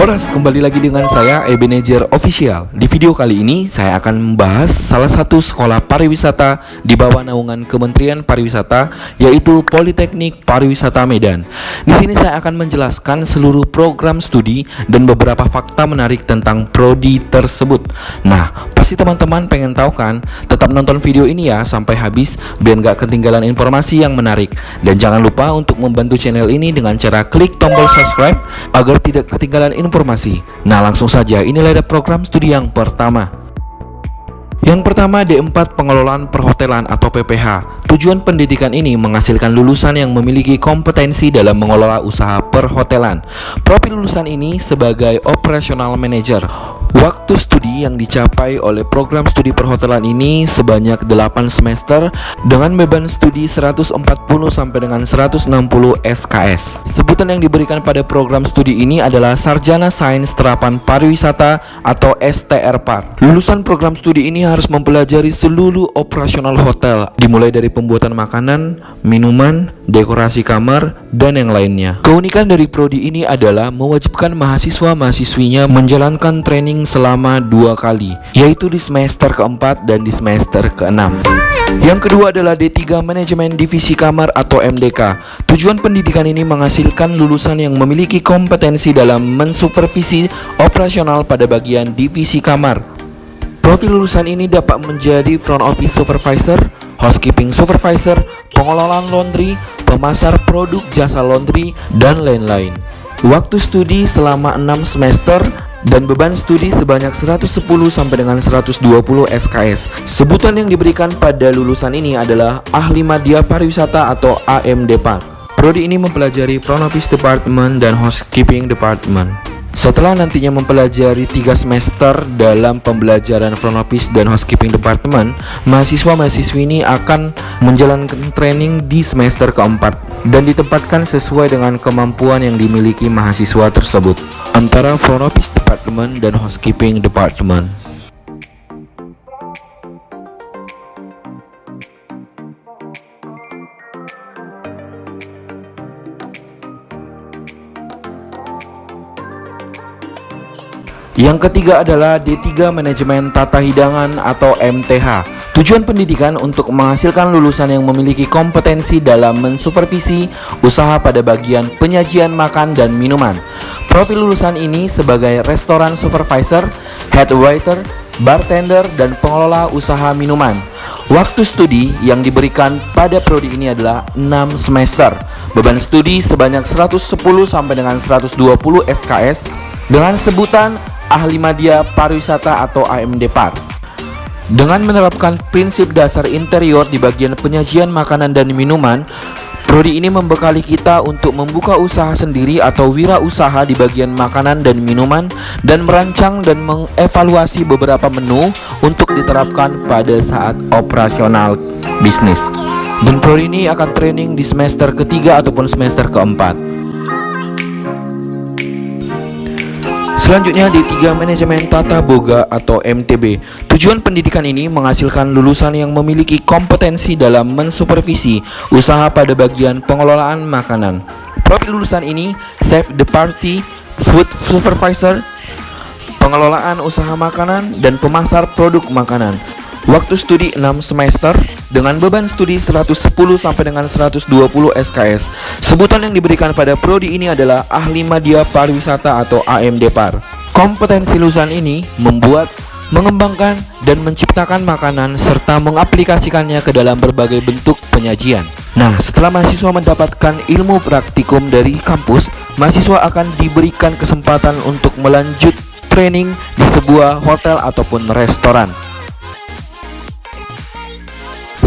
Boras, kembali lagi dengan saya Ebenezer Official. Di video kali ini saya akan membahas salah satu sekolah pariwisata di bawah naungan Kementerian Pariwisata, yaitu Politeknik Pariwisata Medan. Di sini saya akan menjelaskan seluruh program studi dan beberapa fakta menarik tentang prodi tersebut. Nah, pasti teman-teman pengen tahu kan? Tetap nonton video ini ya sampai habis biar gak ketinggalan informasi yang menarik. Dan jangan lupa untuk membantu channel ini dengan cara klik tombol subscribe agar tidak ketinggalan informasi. Nah, langsung saja, inilah program studi yang pertama. Yang pertama, D4 Pengelolaan Perhotelan atau PPH. Tujuan pendidikan ini menghasilkan lulusan yang memiliki kompetensi dalam mengelola usaha perhotelan. Profil lulusan ini sebagai Operational Manager. Waktu studi yang dicapai oleh program studi perhotelan ini sebanyak 8 semester dengan beban studi 140 sampai dengan 160 SKS. Sebutan yang diberikan pada program studi ini adalah Sarjana Sains Terapan Pariwisata atau STRPAR. Lulusan program studi ini harus mempelajari seluruh operasional hotel, dimulai dari pembuatan makanan, minuman, dekorasi kamar, dan yang lainnya. Keunikan dari prodi ini adalah mewajibkan mahasiswa-mahasiswinya menjalankan training selama 2 kali, yaitu di semester keempat dan di semester keenam. Yang kedua adalah D3 Manajemen Divisi Kamar atau MDK. Tujuan pendidikan ini menghasilkan lulusan yang memiliki kompetensi dalam mensupervisi operasional pada bagian divisi kamar. Profil lulusan ini dapat menjadi Front Office Supervisor, Housekeeping Supervisor, pengelolaan laundry, pemasar produk jasa laundry, dan lain-lain. Waktu studi selama 6 semester dan beban studi sebanyak 110 sampai dengan 120 SKS. Sebutan yang diberikan pada lulusan ini adalah Ahli Madya Pariwisata atau AMDPAR. Prodi ini mempelajari Front Office Department dan Housekeeping Department. Setelah nantinya mempelajari 3 semester dalam pembelajaran Front Office dan Housekeeping Department, mahasiswa-mahasiswi ini akan menjalankan training di semester keempat dan ditempatkan sesuai dengan kemampuan yang dimiliki mahasiswa tersebut antara Front Office Department dan Housekeeping Department. Yang ketiga adalah D3 Manajemen Tata Hidangan atau MTH. Tujuan pendidikan untuk menghasilkan lulusan yang memiliki kompetensi dalam mensupervisi usaha pada bagian penyajian makan dan minuman. Profil lulusan ini sebagai Restoran Supervisor, Head Waiter, Bartender, dan pengelola usaha minuman. Waktu studi yang diberikan pada prodi ini adalah 6 semester. Beban studi sebanyak 110 sampai dengan 120 SKS dengan sebutan Ahli Madya Pariwisata atau AMDPAR. Dengan menerapkan prinsip dasar interior di bagian penyajian makanan dan minuman, prodi ini membekali kita untuk membuka usaha sendiri atau wirausaha di bagian makanan dan minuman dan merancang dan mengevaluasi beberapa menu untuk diterapkan pada saat operasional bisnis. Dan prodi ini akan training di semester ketiga ataupun semester keempat. Selanjutnya D3 Manajemen Tata Boga atau MTB. Tujuan pendidikan ini menghasilkan lulusan yang memiliki kompetensi dalam mensupervisi usaha pada bagian pengelolaan makanan. Profil lulusan ini Chef de Party, Food Supervisor, pengelolaan usaha makanan, dan pemasar produk makanan. Waktu studi 6 semester dengan beban studi 110 sampai dengan 120 SKS. Sebutan yang diberikan pada prodi ini adalah Ahli Madya Pariwisata atau AMDPAR. Kompetensi lulusan ini membuat, mengembangkan, dan menciptakan makanan serta mengaplikasikannya ke dalam berbagai bentuk penyajian. Nah, setelah mahasiswa mendapatkan ilmu praktikum dari kampus, mahasiswa akan diberikan kesempatan untuk melanjut training di sebuah hotel ataupun restoran.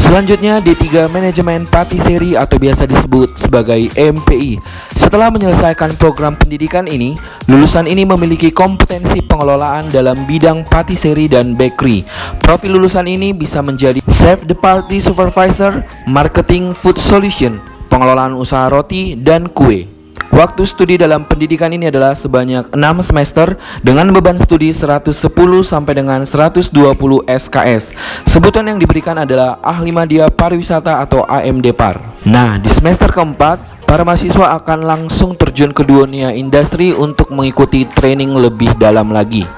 Selanjutnya D3 Manajemen Patisserie atau biasa disebut sebagai MPI. Setelah menyelesaikan program pendidikan ini, lulusan ini memiliki kompetensi pengelolaan dalam bidang patisserie dan bakery. Profil lulusan ini bisa menjadi Chef de Party Supervisor, Marketing Food Solution, pengelolaan usaha roti dan kue. Waktu studi dalam pendidikan ini adalah sebanyak 6 semester dengan beban studi 110 sampai dengan 120 SKS. Sebutan yang diberikan adalah Ahli Madya Pariwisata atau AMDPAR. Nah, di semester keempat, para mahasiswa akan langsung terjun ke dunia industri untuk mengikuti training lebih dalam lagi.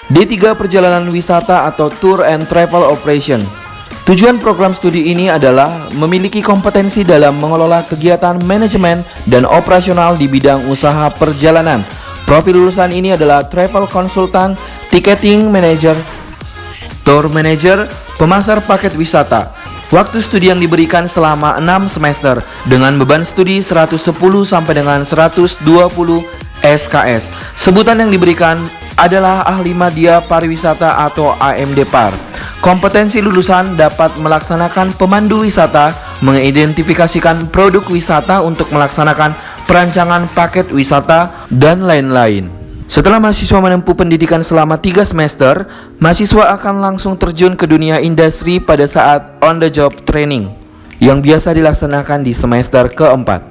D3 Perjalanan Wisata atau Tour and Travel Operation. Tujuan program studi ini adalah memiliki kompetensi dalam mengelola kegiatan manajemen dan operasional di bidang usaha perjalanan. Profil lulusan ini adalah Travel Consultant, Ticketing Manager, Tour Manager, pemasar paket wisata. Waktu studi yang diberikan selama 6 semester dengan beban studi 110 sampai dengan 120 SKS. Sebutan yang diberikan adalah ahli media pariwisata atau AMD Par. Kompetensi lulusan dapat melaksanakan pemandu wisata, mengidentifikasikan produk wisata untuk melaksanakan perancangan paket wisata, dan lain-lain. Setelah mahasiswa menempuh pendidikan selama 3 semester, mahasiswa akan langsung terjun ke dunia industri pada saat on the job training yang biasa dilaksanakan di semester keempat.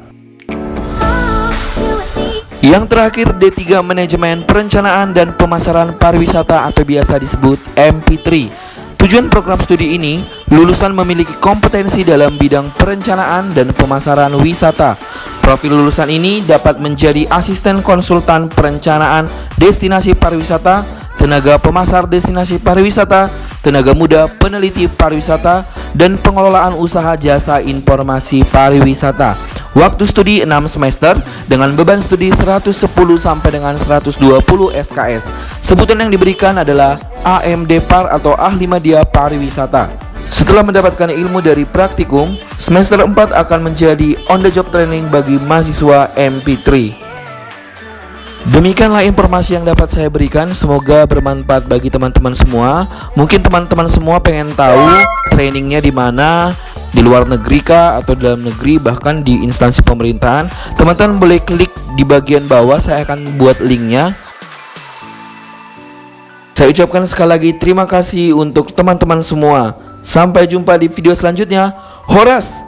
Yang terakhir, D3 Manajemen Perencanaan dan Pemasaran Pariwisata atau biasa disebut MP3. Tujuan program studi ini, lulusan memiliki kompetensi dalam bidang perencanaan dan pemasaran wisata. Profil lulusan ini dapat menjadi asisten konsultan perencanaan destinasi pariwisata, tenaga pemasar destinasi pariwisata, tenaga muda peneliti pariwisata, dan pengelolaan usaha jasa informasi pariwisata. Waktu studi 6 semester dengan beban studi 110 sampai dengan 120 SKS. Sebutan yang diberikan adalah AMD Par atau ahli media pariwisata. Setelah mendapatkan ilmu dari praktikum, semester 4 akan menjadi on the job training bagi mahasiswa MP3. Demikianlah informasi yang dapat saya berikan, semoga bermanfaat bagi teman-teman semua. Mungkin teman-teman semua pengen tahu trainingnya di mana, di luar negeri kah atau dalam negeri, bahkan di instansi pemerintahan. Teman-teman boleh klik di bagian bawah, saya akan buat linknya. Saya ucapkan sekali lagi terima kasih untuk teman-teman semua. Sampai jumpa di video selanjutnya. Horas!